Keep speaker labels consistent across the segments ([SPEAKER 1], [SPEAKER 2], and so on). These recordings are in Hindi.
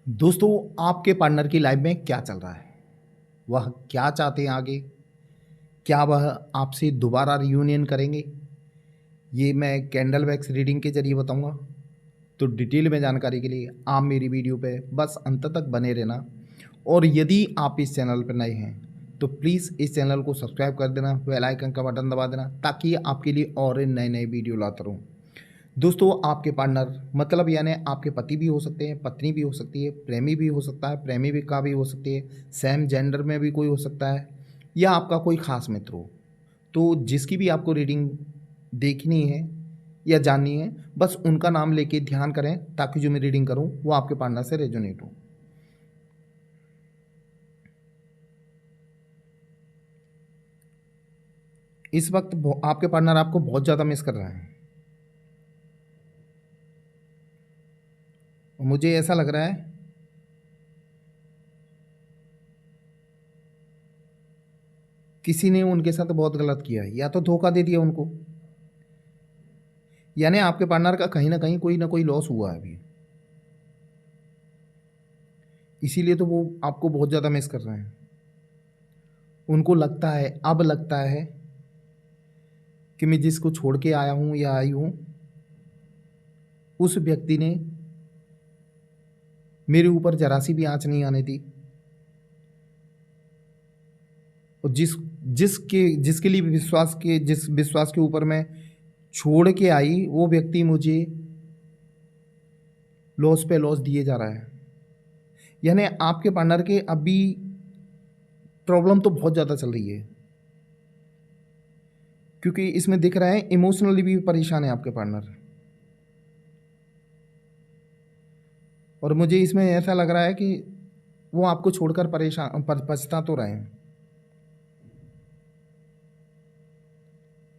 [SPEAKER 1] दोस्तों, आपके पार्टनर की लाइफ में क्या चल रहा है? वह क्या चाहते हैं आगे? क्या वह आपसे दोबारा रियूनियन करेंगे? ये मैं कैंडल वैक्स रीडिंग के ज़रिए बताऊंगा। तो डिटेल में जानकारी के लिए आप मेरी वीडियो पे बस अंत तक बने रहना। और यदि आप इस चैनल पर नए हैं तो प्लीज़ इस चैनल को सब्सक्राइब कर देना, बेल आइकन का बटन दबा देना, ताकि आपके लिए और नए नए वीडियो लाता रहूँ। दोस्तों, आपके पार्टनर मतलब यानी आपके पति भी हो सकते हैं, पत्नी भी हो सकती है, प्रेमी भी हो सकता है, प्रेमी भी का भी हो सकती है, सेम जेंडर में भी कोई हो सकता है, या आपका कोई खास मित्र हो। तो जिसकी भी आपको रीडिंग देखनी है या जाननी है, बस उनका नाम लेके ध्यान करें, ताकि जो मैं रीडिंग करूं वो आपके पार्टनर से रेजोनेट हो। इस वक्त आपके पार्टनर आपको बहुत ज़्यादा मिस कर रहे हैं। मुझे ऐसा लग रहा है किसी ने उनके साथ बहुत गलत किया है, या तो धोखा दे दिया उनको, यानी आपके पार्टनर का कहीं ना कोई लॉस हुआ है अभी। इसीलिए तो वो आपको बहुत ज़्यादा मिस कर रहे हैं। उनको लगता है, अब लगता है कि मैं जिसको छोड़ के आया हूँ या आई हूँ, उस व्यक्ति ने मेरे ऊपर जरा सी भी आँच नहीं आने दी। और जिसके लिए जिस विश्वास के ऊपर मैं छोड़ के आई, वो व्यक्ति मुझे लॉस पे लॉस दिए जा रहा है। यानी आपके पार्टनर के अभी प्रॉब्लम तो बहुत ज़्यादा चल रही है, क्योंकि इसमें दिख रहा है इमोशनली भी परेशान है आपके पार्टनर। और मुझे इसमें ऐसा लग रहा है कि वो आपको छोड़कर पछता तो रहे हैं।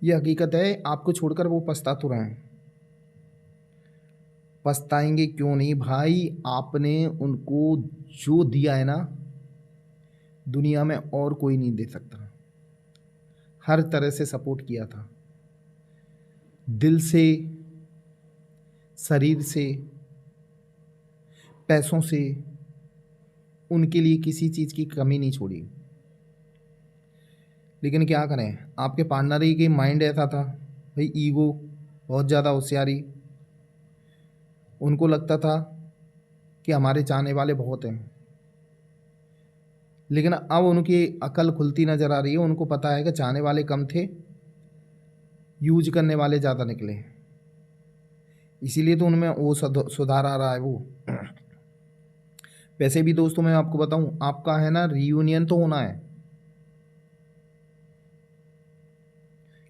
[SPEAKER 1] ये हकीकत है, आपको छोड़कर वो पछता तो रहे हैं। पछताएंगे क्यों नहीं भाई? आपने उनको जो दिया है ना, दुनिया में और कोई नहीं दे सकता। हर तरह से सपोर्ट किया था, दिल से, शरीर से, पैसों से, उनके लिए किसी चीज़ की कमी नहीं छोड़ी। लेकिन क्या करें, आपके पार्टनर ही के माइंड ऐसा था भाई, ईगो, बहुत ज़्यादा होशियारी। उनको लगता था कि हमारे चाहने वाले बहुत हैं, लेकिन अब उनकी अकल खुलती नज़र आ रही है। उनको पता है कि चाहने वाले कम थे, यूज करने वाले ज़्यादा निकले। इसीलिए तो उनमें वो सुधार आ रहा है वो। वैसे भी दोस्तों, मैं आपको बताऊं, आपका है ना रियूनियन तो होना है,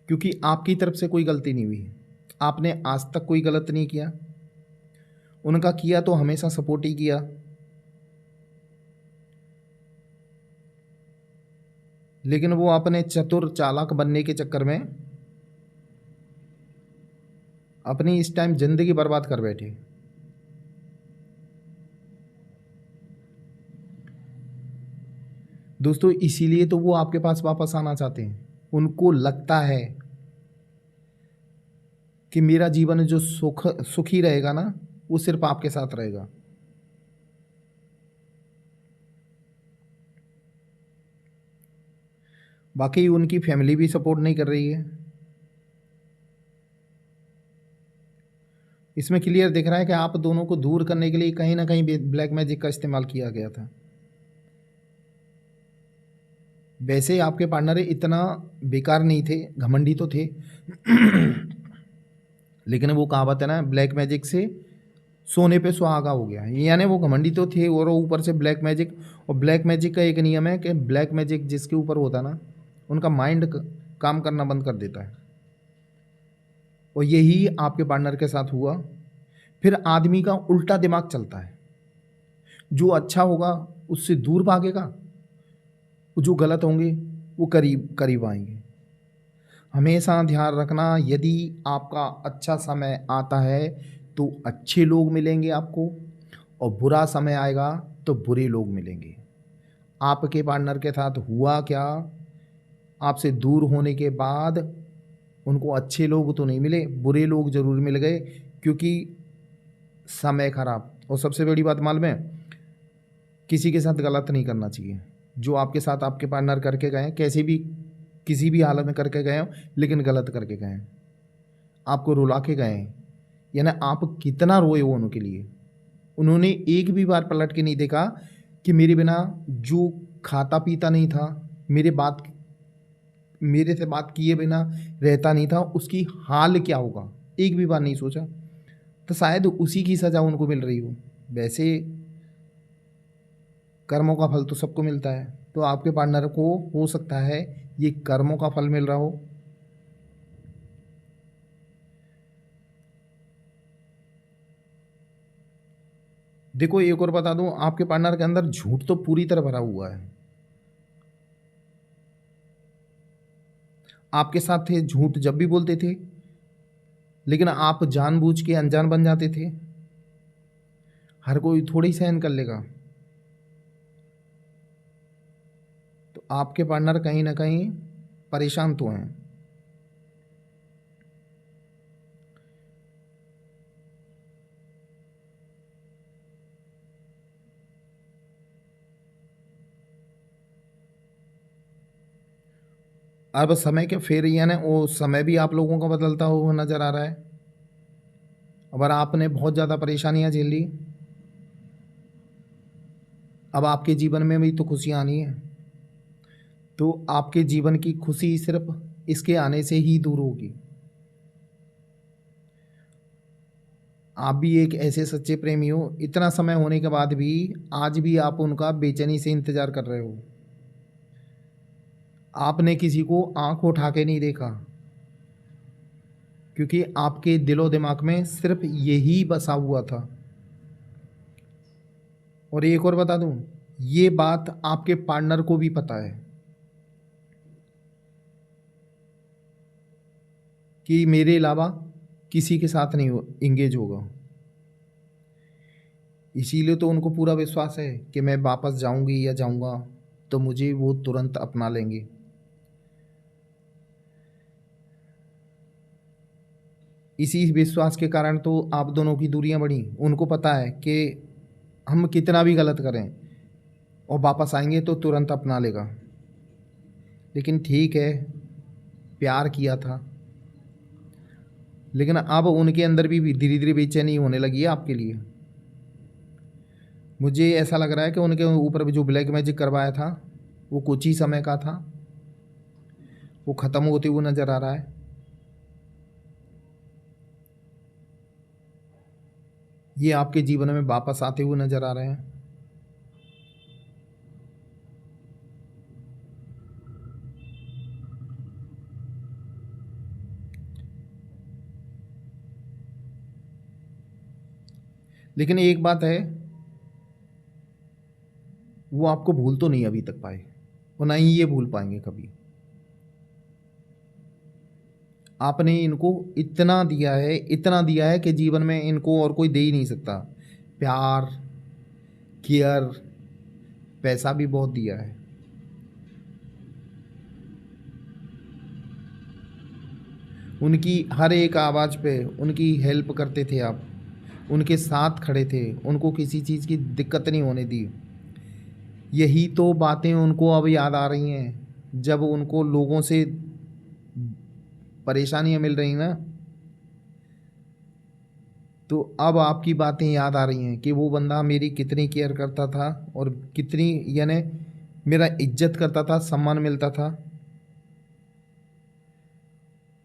[SPEAKER 1] क्योंकि आपकी तरफ से कोई गलती नहीं हुई। आपने आज तक कोई गलत नहीं किया, उनका किया तो हमेशा सपोर्ट ही किया। लेकिन वो अपने चतुर चालाक बनने के चक्कर में अपनी इस टाइम जिंदगी बर्बाद कर बैठे। दोस्तों, इसीलिए तो वो आपके पास वापस आना चाहते हैं। उनको लगता है कि मेरा जीवन जो सुखी रहेगा ना, वो सिर्फ आपके साथ रहेगा। बाकी उनकी फैमिली भी सपोर्ट नहीं कर रही है। इसमें क्लियर दिख रहा है कि आप दोनों को दूर करने के लिए कहीं ना कहीं ब्लैक मैजिक का इस्तेमाल किया गया था। वैसे आपके पार्टनर इतना बेकार नहीं थे, घमंडी तो थे। लेकिन वो कहावत है ना, ब्लैक मैजिक से सोने पे सुहागा हो गया। यानी वो घमंडी तो थे, और ऊपर से ब्लैक मैजिक। और ब्लैक मैजिक का एक नियम है कि ब्लैक मैजिक जिसके ऊपर होता है ना, उनका माइंड काम करना बंद कर देता है। और यही आपके पार्टनर के साथ हुआ। फिर आदमी का उल्टा दिमाग चलता है, जो अच्छा होगा उससे दूर भागेगा, जो गलत होंगे वो करीब करीब आएंगे। हमेशा ध्यान रखना, यदि आपका अच्छा समय आता है तो अच्छे लोग मिलेंगे आपको, और बुरा समय आएगा तो बुरे लोग मिलेंगे। आपके पार्टनर के साथ हुआ क्या? आपसे दूर होने के बाद उनको अच्छे लोग तो नहीं मिले, बुरे लोग ज़रूर मिल गए, क्योंकि समय खराब। और सबसे बड़ी बात मालूम है, किसी के साथ गलत नहीं करना चाहिए। जो आपके साथ आपके पार्टनर करके गए हैं, कैसे भी किसी भी हालत में करके गए हो, लेकिन गलत करके गए हैं, आपको रुला के गए हैं, यानी आप कितना रोए हो उनके लिए। उन्होंने एक भी बार पलट के नहीं देखा कि मेरे बिना जो खाता पीता नहीं था, मेरे से बात किए बिना रहता नहीं था, उसकी हाल क्या होगा, एक भी बार नहीं सोचा। तो शायद उसी की सज़ा उनको मिल रही हो। वैसे कर्मों का फल तो सबको मिलता है, तो आपके पार्टनर को हो सकता है ये कर्मों का फल मिल रहा हो। देखो एक और बता दूं, आपके पार्टनर के अंदर झूठ तो पूरी तरह भरा हुआ है। आपके साथ थे, झूठ जब भी बोलते थे, लेकिन आप जानबूझ के अनजान बन जाते थे। हर कोई थोड़ी सहन कर लेगा। तो आपके पार्टनर कहीं ना कहीं परेशान तो हैं। अब समय के फेर यानी वो समय भी आप लोगों का बदलता हुआ नजर आ रहा है। अगर आपने बहुत ज़्यादा परेशानियां झेल ली, अब आपके जीवन में भी तो खुशियाँ आनी है। तो आपके जीवन की खुशी सिर्फ इसके आने से ही दूर होगी। आप भी एक ऐसे सच्चे प्रेमी हो, इतना समय होने के बाद भी आज भी आप उनका बेचैनी से इंतजार कर रहे हो। आपने किसी को आंख उठा के नहीं देखा, क्योंकि आपके दिलो दिमाग में सिर्फ यही बसा हुआ था। और एक और बता दूं, ये बात आपके पार्टनर को भी पता है कि मेरे अलावा किसी के साथ नहीं इंगेज होगा। इसीलिए तो उनको पूरा विश्वास है कि मैं वापस जाऊंगी या जाऊंगा तो मुझे वो तुरंत अपना लेंगे। इसी विश्वास के कारण तो आप दोनों की दूरियां बढ़ी। उनको पता है कि हम कितना भी गलत करें और वापस आएंगे तो तुरंत अपना लेगा। लेकिन ठीक है, प्यार किया था, लेकिन अब उनके अंदर भी धीरे धीरे बेचैनी होने लगी है आपके लिए। मुझे ऐसा लग रहा है कि उनके ऊपर भी जो ब्लैक मैजिक करवाया था वो कुछ ही समय का था, वो ख़त्म होते हुए नज़र आ रहा है। ये आपके जीवन में वापस आते हुए नज़र आ रहे हैं। लेकिन एक बात है, वो आपको भूल तो नहीं अभी तक पाए और ना ही ये भूल पाएंगे कभी। आपने इनको इतना दिया है, इतना दिया है कि जीवन में इनको और कोई दे ही नहीं सकता। प्यार, केयर, पैसा भी बहुत दिया है। उनकी हर एक आवाज़ पे उनकी हेल्प करते थे आप, उनके साथ खड़े थे, उनको किसी चीज़ की दिक्कत नहीं होने दी। यही तो बातें उनको अब याद आ रही हैं जब उनको लोगों से परेशानियां मिल रही ना। तो अब आपकी बातें याद आ रही हैं कि वो बंदा मेरी कितनी केयर करता था और कितनी यानी मेरा इज्जत करता था, सम्मान मिलता था।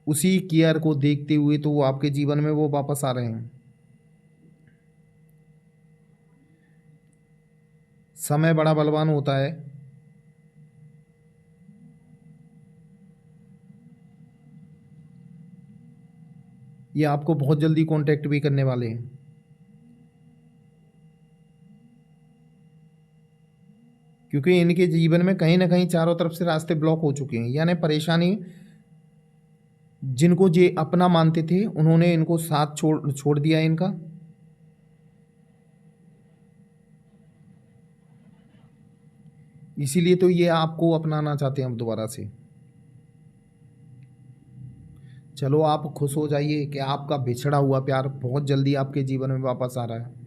[SPEAKER 1] उसी केयर को देखते हुए तो वो आपके जीवन में वो वापस आ रहे हैं। समय बड़ा बलवान होता है। ये आपको बहुत जल्दी कांटेक्ट भी करने वाले हैं, क्योंकि इनके जीवन में कहीं ना कहीं चारों तरफ से रास्ते ब्लॉक हो चुके हैं। यानी परेशानी, जिनको ये अपना मानते थे उन्होंने इनको साथ छोड़ छोड़ दिया इनका। इसीलिए तो ये आपको अपनाना चाहते हैं अब दोबारा से। चलो आप खुश हो जाइए कि आपका बिछड़ा हुआ प्यार बहुत जल्दी आपके जीवन में वापस आ रहा है।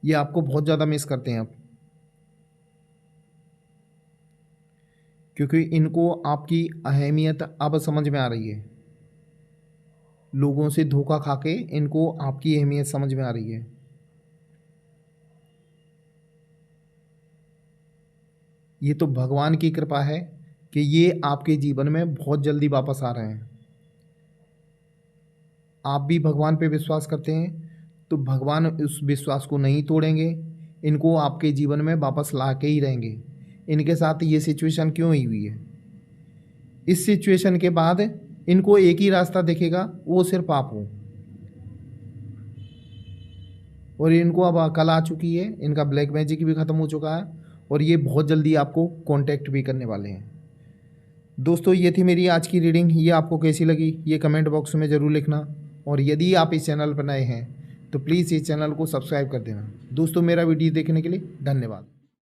[SPEAKER 1] ये आपको बहुत ज़्यादा मिस करते हैं अब, क्योंकि इनको आपकी अहमियत अब समझ में आ रही है। लोगों से धोखा खा के इनको आपकी अहमियत समझ में आ रही है। ये तो भगवान की कृपा है कि ये आपके जीवन में बहुत जल्दी वापस आ रहे हैं। आप भी भगवान पे विश्वास करते हैं तो भगवान उस विश्वास को नहीं तोड़ेंगे, इनको आपके जीवन में वापस ला के ही रहेंगे। इनके साथ ये सिचुएशन क्यों हुई है, इस सिचुएशन के बाद इनको एक ही रास्ता दिखेगा, वो सिर्फ आप हो। और इनको अब अकल आ चुकी है, इनका ब्लैक मैजिक भी ख़त्म हो चुका है और ये बहुत जल्दी आपको कांटेक्ट भी करने वाले हैं। दोस्तों, ये थी मेरी आज की रीडिंग। ये आपको कैसी लगी ये कमेंट बॉक्स में ज़रूर लिखना, और यदि आप इस चैनल पर नए हैं तो प्लीज़ इस चैनल को सब्सक्राइब कर देना। दोस्तों, मेरा वीडियो देखने के लिए धन्यवाद।